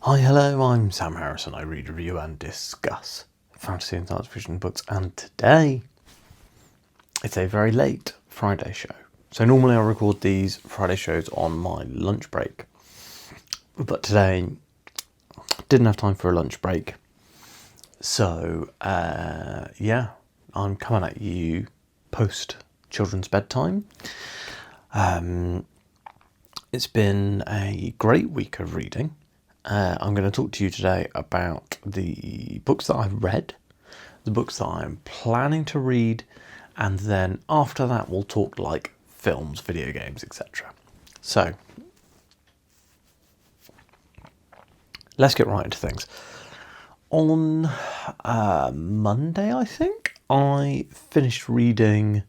Hi, hello, I'm Sam Harrison. I read, review and discuss fantasy and science fiction books, and today it's a very late Friday show. So normally I record these Friday shows on my lunch break, but today I didn't have time for a lunch break. So I'm coming at you post children's bedtime. It's been a great week of reading. I'm going to talk to you today about the books that I've read, the books that I'm planning to read, and then after that we'll talk like films, video games, etc. So, let's get right into things. On Monday, I think, I finished reading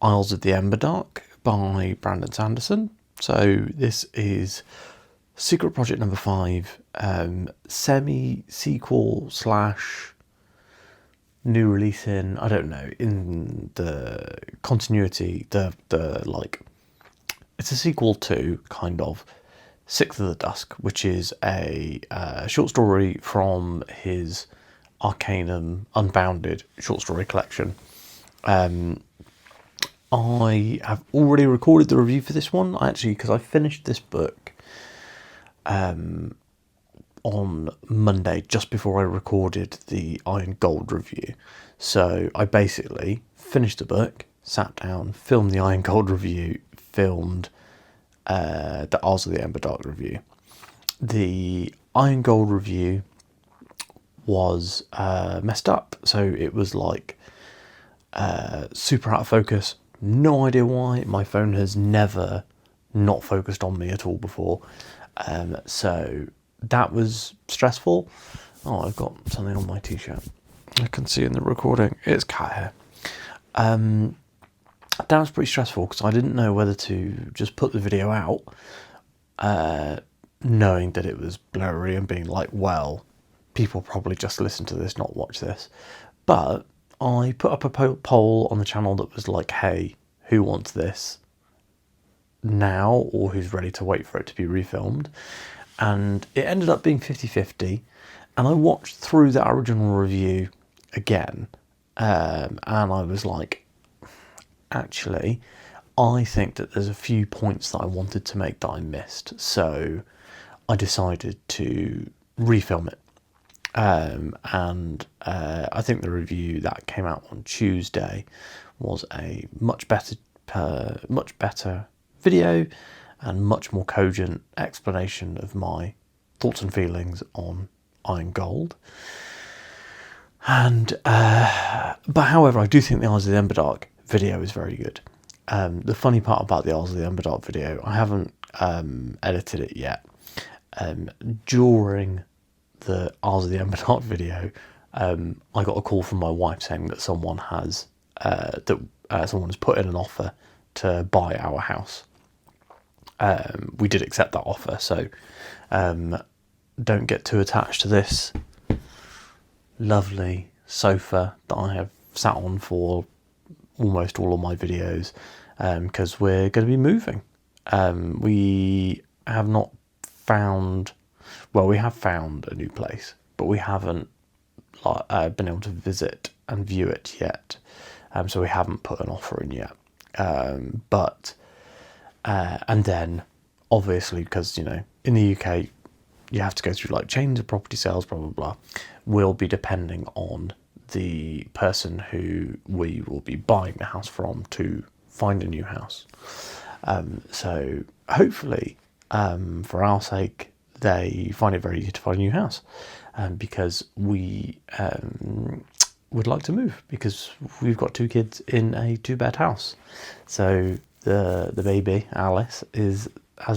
Isles of the Emberdark by Brandon Sanderson. So this is Secret Project number 5, semi-sequel / new release in, I don't know, in the continuity, it's a sequel to, kind of, Sixth of the Dusk, which is a short story from his Arcanum Unbounded short story collection. I have already recorded the review for this one, because I finished this book on Monday, just before I recorded the Iron Gold review. So I basically finished the book, sat down, filmed the Iron Gold review, filmed the Isles of the Emberdark review. The Iron Gold review was messed up, so it was like super out of focus. No idea why. My phone has never not focused on me at all before. So that was stressful. Oh, I've got something on my t-shirt. I can see in the recording. It's cat hair. That was pretty stressful because I didn't know whether to just put the video out, knowing that it was blurry and being like, well, people probably just listen to this, not watch this. But I put up a poll on the channel that was like, hey, who wants this now, or who's ready to wait for it to be refilmed? And it ended up being 50-50, and I watched through the original review again, and I was like, actually, I think that there's a few points that I wanted to make that I missed, so I decided to refilm it. And I think the review that came out on Tuesday was a much better video and much more cogent explanation of my thoughts and feelings on Iron Gold. And but however, I do think the Isles of the Emberdark video is very good. The funny part about the Isles of the Emberdark video, I haven't edited it yet. During the Isles of the Emberdark video, I got a call from my wife saying that someone has put in an offer to buy our house. We did accept that offer, so don't get too attached to this lovely sofa that I have sat on for almost all of my videos, because we're going to be moving. We have not found, well, we have found a new place, but we haven't been able to visit and view it yet, so we haven't put an offer in yet. And then obviously, because in the UK you have to go through like chains of property sales, blah blah blah, we'll be depending on the person who we will be buying the house from to find a new house. So hopefully, for our sake, they find it very easy to find a new house, because we would like to move, because we've got 2 kids in a 2-bed house. So the baby Alice has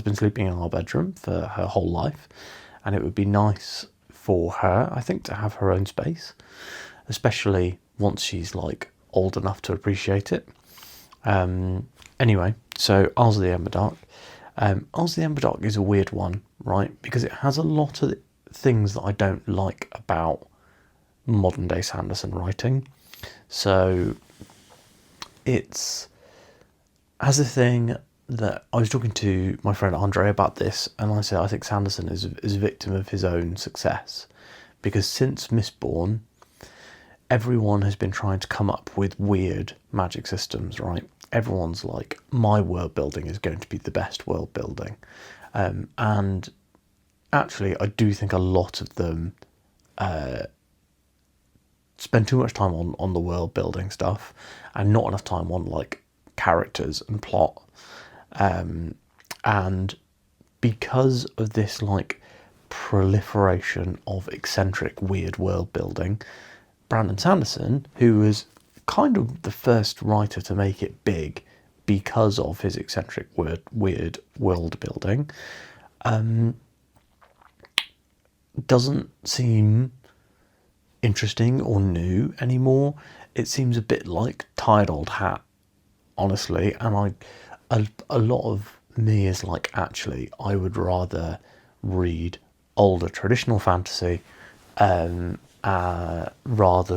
been sleeping in our bedroom for her whole life, and it would be nice for her, I think, to have her own space, especially once she's like old enough to appreciate it. Anyway, so Isles of the Emberdark. Isles of the Emberdark is a weird one, right? Because it has a lot of things that I don't like about modern day Sanderson writing. So it's has a thing that I was talking to my friend Andre about this, and I said I think Sanderson is a victim of his own success, because since Mistborn, everyone has been trying to come up with weird magic systems, right? Everyone's like, my world building is going to be the best world building, and actually, I do think a lot of them spend too much time on the world building stuff, and not enough time on like characters and plot. And because of this like proliferation of eccentric, weird world building, Brandon Sanderson, who was kind of the first writer to make it big because of his eccentric, weird world building, doesn't seem interesting or new anymore. It seems a bit like tired old hat, honestly. And a lot of me is like, actually, I would rather read older traditional fantasy rather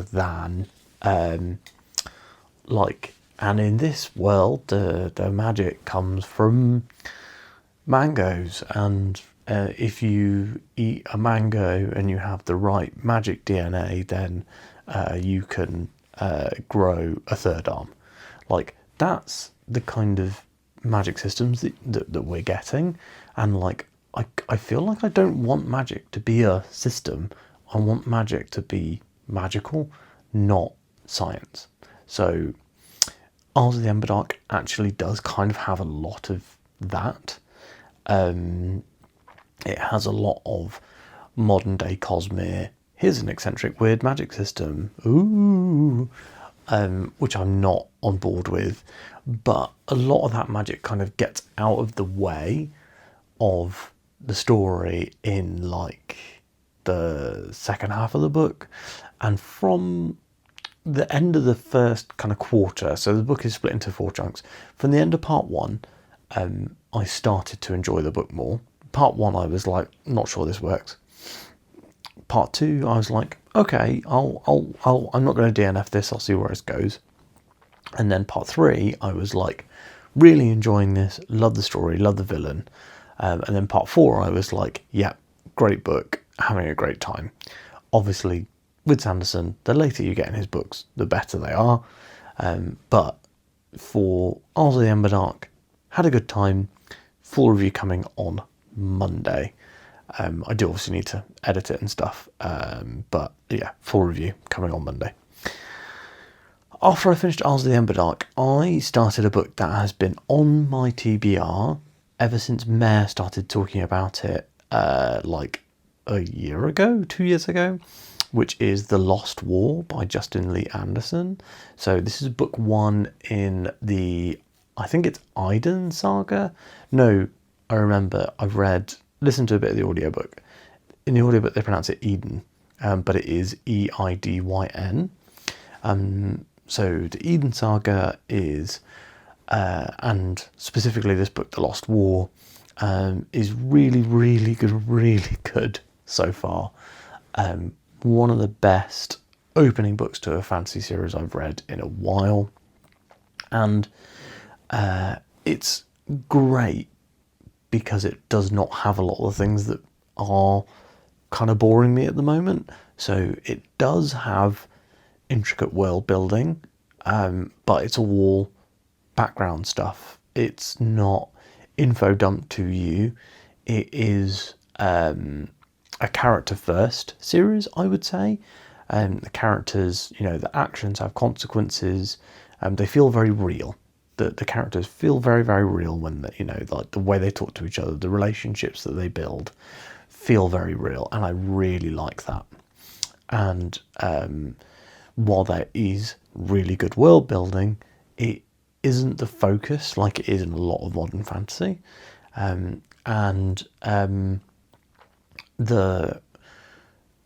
than like. And in this world, the magic comes from mangoes, and if you eat a mango and you have the right magic DNA, then you can grow a third arm. Like, that's the kind of magic systems that we're getting. And like, I feel like I don't want magic to be a system. I want magic to be magical, not science. So Isles of the Emberdark actually does kind of have a lot of that. It has a lot of modern day Cosmere. Here's an eccentric, weird magic system. Ooh. Which I'm not on board with. But a lot of that magic kind of gets out of the way of the story in like the second half of the book. And from the end of the first kind of quarter, so the book is split into 4 chunks. From the end of part 1, I started to enjoy the book more. Part 1, I was like, not sure this works. Part 2, I was like, okay, I'm not going to DNF this. I'll see where it goes. And then part 3, I was like, really enjoying this, love the story, love the villain. And then part 4, I was like, yeah, great book, having a great time. Obviously, with Sanderson, the later you get in his books, the better they are. But for Isles of the Emberdark, had a good time. Full review coming on Monday. I do obviously need to edit it and stuff, but yeah, full review coming on Monday. After I finished Isles of the Emberdark, I started a book that has been on my TBR ever since Mare started talking about it, like a year ago, 2 years ago, which is The Lost War by Justin Lee Anderson. So this is book 1 in the, I think it's Iden saga. No, I remember I've listened to a bit of the audiobook. In the audiobook they pronounce it Eden, but it is Eidyn. So the Eden saga is, and specifically this book, The Lost War, is really, really good so far. One of the best opening books to a fantasy series I've read in a while. And it's great because it does not have a lot of the things that are kind of boring me at the moment. So it does have intricate world building, but it's all background stuff. It's not info dumped to you. It is a character first series, I would say. The characters, the actions have consequences. They feel very real. The characters feel very, very real when like the way they talk to each other, the relationships that they build feel very real, and I really like that. And while there is really good world building, it isn't the focus like it is in a lot of modern fantasy. The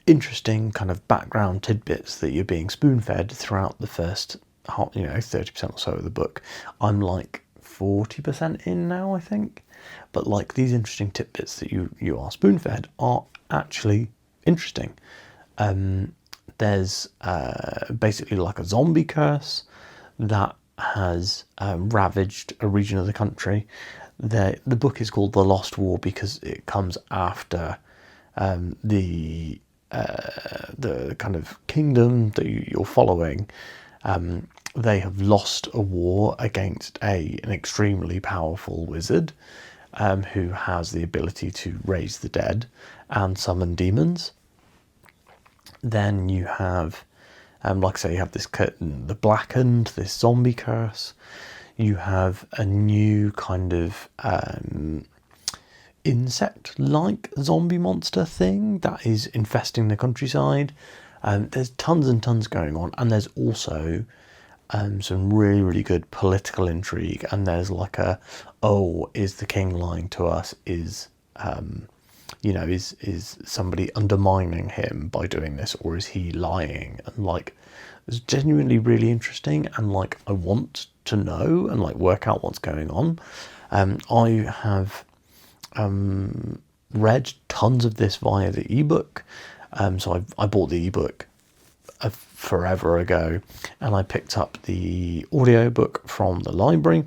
interesting kind of background tidbits that you're being spoon-fed throughout the first 30% or so of the book. I'm like 40% in now, I think. But like these interesting tidbits that you are spoon-fed are actually interesting. There's basically like a zombie curse that has ravaged a region of the country, the book is called The Lost War because it comes after the kind of kingdom that you're following. They have lost a war against an extremely powerful wizard who has the ability to raise the dead and summon demons. Then you have, like I say, you have this curtain, the blackened, this zombie curse. You have a new kind of insect-like zombie monster thing that is infesting the countryside. There's tons and tons going on, and there's also some really, really good political intrigue. And there's like is the king lying to us? Is somebody undermining him by doing this, or is he lying? And like, it's genuinely really interesting, and like I want to know and like work out what's going on. I have read tons of this via the ebook. So I bought the ebook forever ago, and I picked up the audiobook from the library.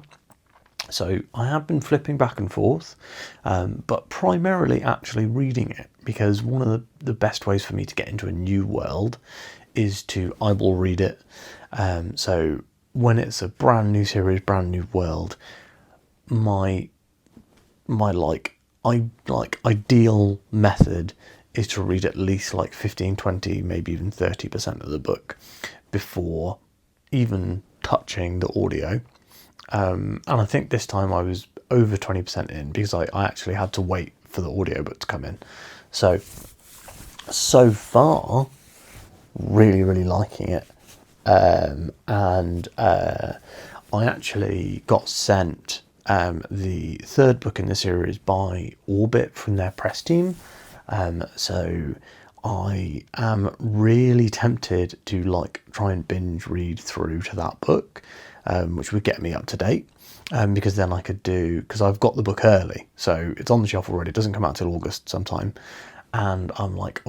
So I have been flipping back and forth, but primarily actually reading it, because one of the best ways for me to get into a new world is to eyeball read it. So when it's a brand new series, brand new world, my ideal method is to read at least like 15, 20, maybe even 30% of the book before even touching the audio. And I think this time I was over 20% in, because I actually had to wait for the audiobook to come in. So far, really, really liking it. I actually got sent the third book in the series by Orbit from their press team. So I am really tempted to like try and binge read through to that book, which would get me up to date. Because then I could because I've got the book early, so it's on the shelf already. It doesn't come out till August sometime. And I'm like,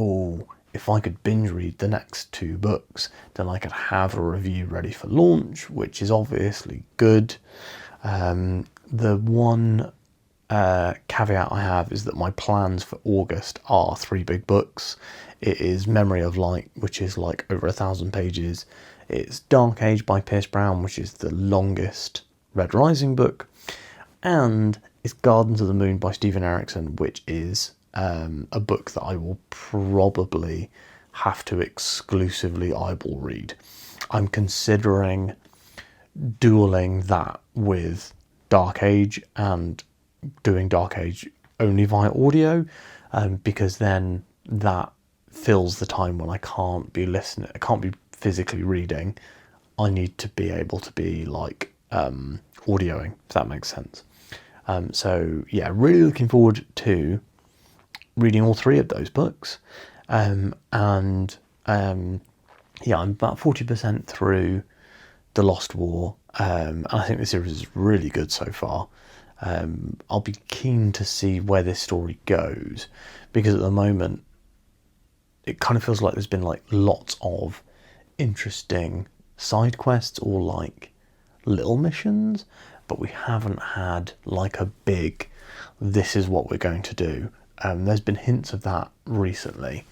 if I could binge read the next two books, then I could have a review ready for launch, which is obviously good. The one caveat I have is that my plans for August are 3 big books. It is Memory of Light, which is like over 1,000 pages. It's Dark Age by Pierce Brown, which is the longest Red Rising book. And it's Gardens of the Moon by Stephen Erickson, which is a book that I will probably have to exclusively eyeball read. I'm considering dueling that with Dark Age and doing Dark Age only via audio, because then that fills the time when I can't be listening, I can't be physically reading. I need to be able to be like audioing, if that makes sense. So yeah, really looking forward to reading all 3 of those books. Yeah, I'm about 40% through The Lost War, and I think the series is really good so far. I'll be keen to see where this story goes, because at the moment it kind of feels like there's been like lots of interesting side quests or like little missions, but we haven't had like a big, this is what we're going to do. There's been hints of that recently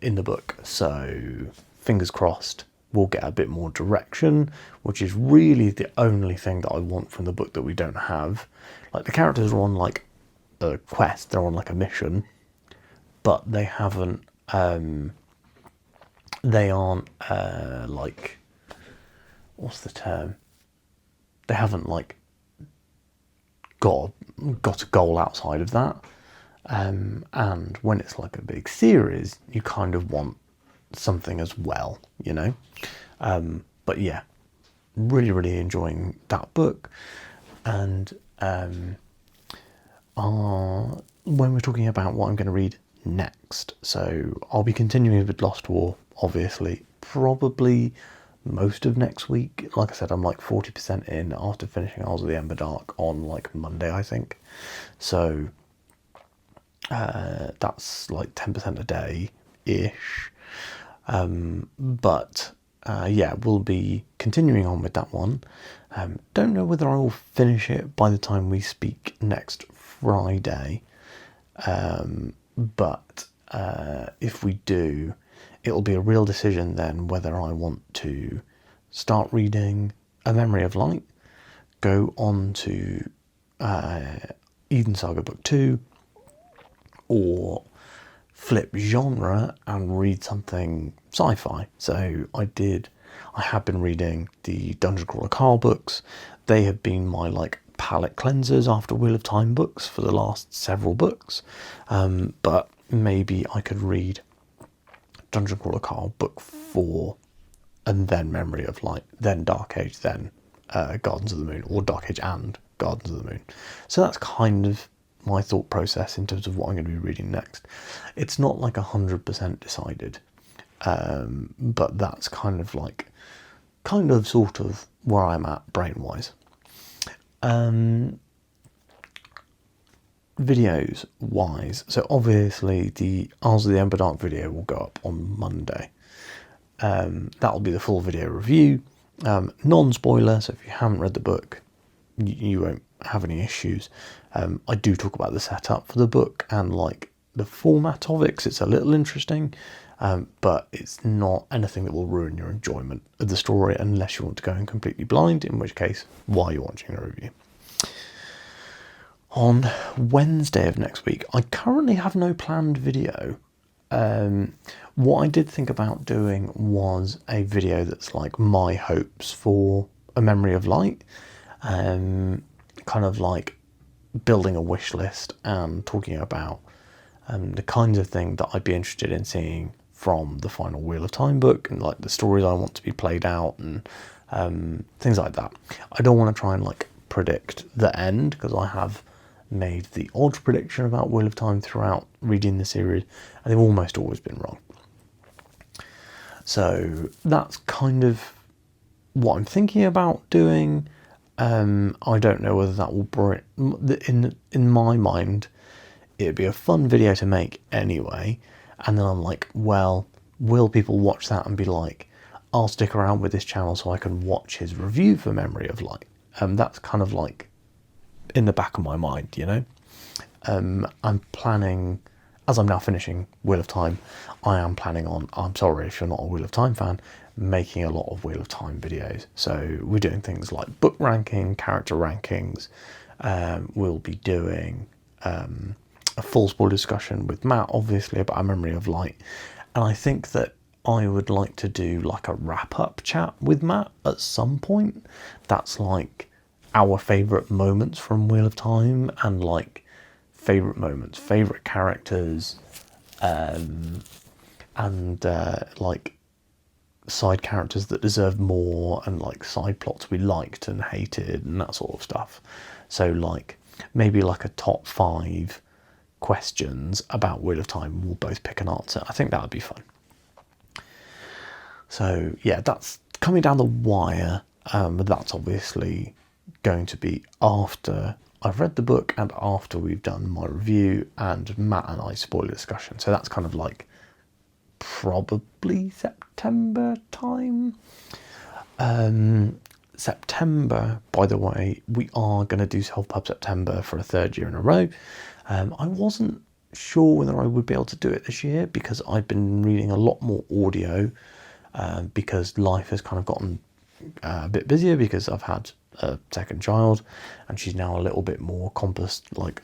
in the book, so fingers crossed we'll get a bit more direction, which is really the only thing that I want from the book that we don't have. Like, the characters are on like a quest, they're on like a mission, but they haven't they aren't like, what's the term, they haven't like got a goal outside of that. And when it's like a big series, you kind of want something as well, you know. But yeah, really, really enjoying that book. And when we're talking about what I'm going to read next, so I'll be continuing with Lost War, obviously, probably most of next week. Like I said, I'm like 40% in after finishing Isles of the Emberdark on like Monday, I think. So that's like 10% a day ish. But yeah, we'll be continuing on with that one. Don't know whether I will finish it by the time we speak next Friday, but if we do, it'll be a real decision then whether I want to start reading A Memory of Light, go on to Eden Saga Book 2, or flip genre and read something sci-fi. So I have been reading the Dungeon Crawler Carl books. They have been my like palette cleansers after Wheel of Time books for the last several books, but maybe I could read Dungeon Crawler Carl book 4 and then Memory of Light, then Dark Age, then Gardens of the Moon, or Dark Age and Gardens of the Moon. So that's kind of my thought process in terms of what I'm going to be reading next. It's not like 100% decided, but that's kind of sort of where I'm at brain-wise. Videos wise, so obviously the Isles of the Emberdark video will go up on Monday. That'll be the full video review, non-spoiler, so if you haven't read the book you won't have any issues. I do talk about the setup for the book and like the format of it, because it's a little interesting, but it's not anything that will ruin your enjoyment of the story unless you want to go in completely blind, in which case why are you watching a review? On Wednesday of next week, I currently have no planned video. What I did think about doing was a video that's like my hopes for A Memory of Light, kind of like building a wish list and talking about the kinds of thing that I'd be interested in seeing from the final Wheel of Time book, and like the stories I want to be played out and things like that. I don't want to try and like predict the end, because I have made the odd prediction about Wheel of Time throughout reading the series, and they've almost always been wrong. So that's kind of what I'm thinking about doing. I don't know whether that will bring, in my mind, it'd be a fun video to make anyway, and then I'm like, well, will people watch that and be like, I'll stick around with this channel so I can watch his review for Memory of Light? That's kind of like in the back of my mind, you know. I'm planning, as I'm now finishing Wheel of Time, I am planning on, I'm sorry if you're not a Wheel of Time fan, making a lot of Wheel of Time videos. So we're doing things like book ranking, character rankings. We'll be doing a full spoiler discussion with Matt, obviously, about A Memory of Light. And I think that I would like to do like a wrap-up chat with Matt at some point. That's like our favourite moments from Wheel of Time, and like favourite moments, favourite characters, and like side characters that deserve more, and like side plots we liked and hated and that sort of stuff. So like maybe like a top 5 questions about Wheel of Time, we'll both pick an answer. I think that would be fun. So yeah, that's coming down the wire, but that's obviously going to be after I've read the book and after we've done my review and Matt and I spoiler discussion. So that's kind of like probably September time. September, by the way, we are going to do Self-Pub September for a 3rd year in a row. I wasn't sure whether I would be able to do it this year, because I've been reading a lot more audio, because life has kind of gotten a bit busier, because I've had a second child and she's now a little bit more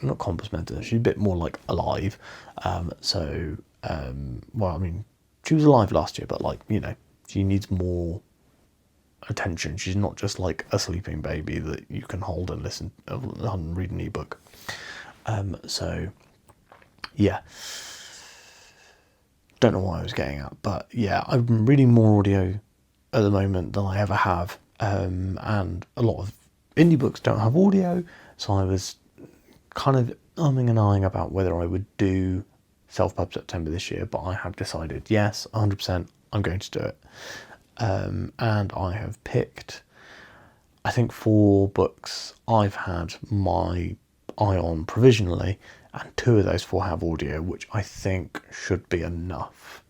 not compass mental, she's a bit more like alive. Well, I mean, she was alive last year, but like, you know, she needs more attention. She's not just like a sleeping baby that you can hold and listen and read an ebook. So yeah, don't know why I was getting at, but yeah, I've been reading more audio at the moment than I ever have, and a lot of indie books don't have audio, so I was kind of umming and ahhing about whether I would do Self-Pub September this year, but I have decided, yes, 100%, I'm going to do it. And I have picked, I think, 4 books I've had my eye on provisionally, and 2 of those 4 have audio, which I think should be enough.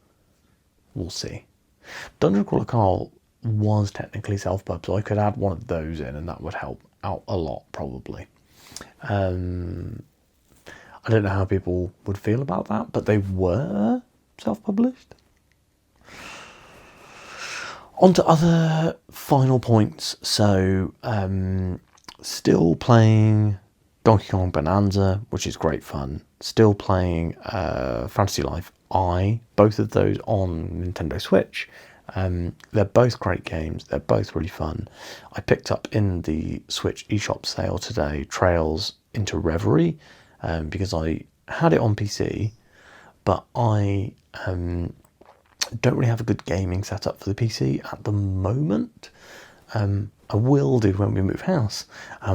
We'll see. Dungeon Crawler Carl was technically self-pub, so I could add one of those in and that would help out a lot probably. I don't know how people would feel about that, but they were self-published. On to other final points. So, still playing Donkey Kong Bonanza, which is great fun. Still playing Fantasy Life I, both of those on Nintendo Switch. They're both great games. They're both really fun. I picked up in the Switch eShop sale today Trails into Reverie, because I had it on PC, but I don't really have a good gaming setup for the PC at the moment. I will do when we move house,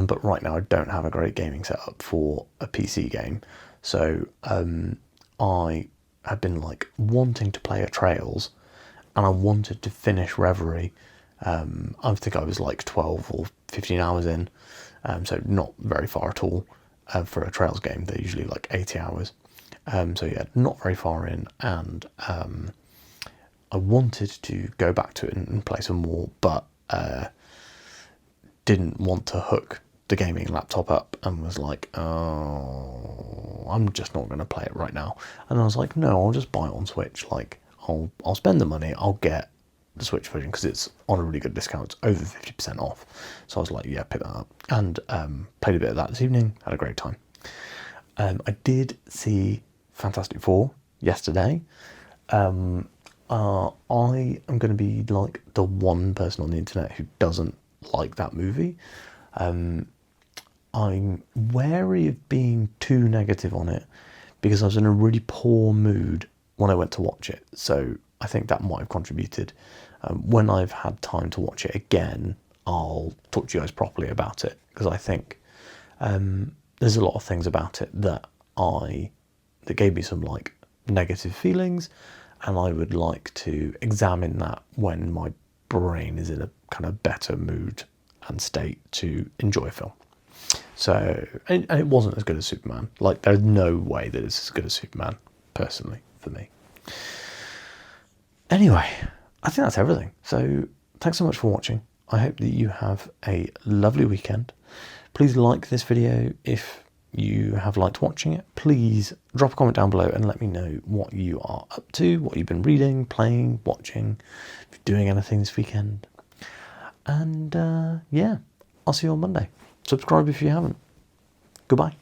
but right now I don't have a great gaming setup for a PC game. So I have been like wanting to play a Trails, and I wanted to finish Reverie. I think I was like 12 or 15 hours in, so not very far at all for a Trails game. They're usually like 80 hours. So yeah, not very far in, and I wanted to go back to it and play some more, but didn't want to hook the gaming laptop up, and was like, oh, I'm just not going to play it right now. And I was like, no, I'll just buy it on Switch. Like, I'll spend the money, I'll get the Switch version because it's on a really good discount. It's over 50% off. So I was like, yeah, pick that up. And played a bit of that this evening, had a great time. I did see Fantastic Four yesterday. I am going to be like the one person on the internet who doesn't like that movie. I'm wary of being too negative on it because I was in a really poor mood when I went to watch it. So I think that might have contributed. When I've had time to watch it again, I'll talk to you guys properly about it, because I think there's a lot of things about it that gave me some like negative feelings, and I would like to examine that when my brain is in a kind of better mood and state to enjoy a film. So, and it wasn't as good as Superman. Like, there's no way that it's as good as Superman, personally, for me. Anyway, I think that's everything. So, thanks so much for watching. I hope that you have a lovely weekend. Please like this video if you have liked watching it. Please drop a comment down below and let me know what you are up to, what you've been reading, playing, watching, if you're doing anything this weekend. And yeah, I'll see you on Monday. Subscribe if you haven't. Goodbye.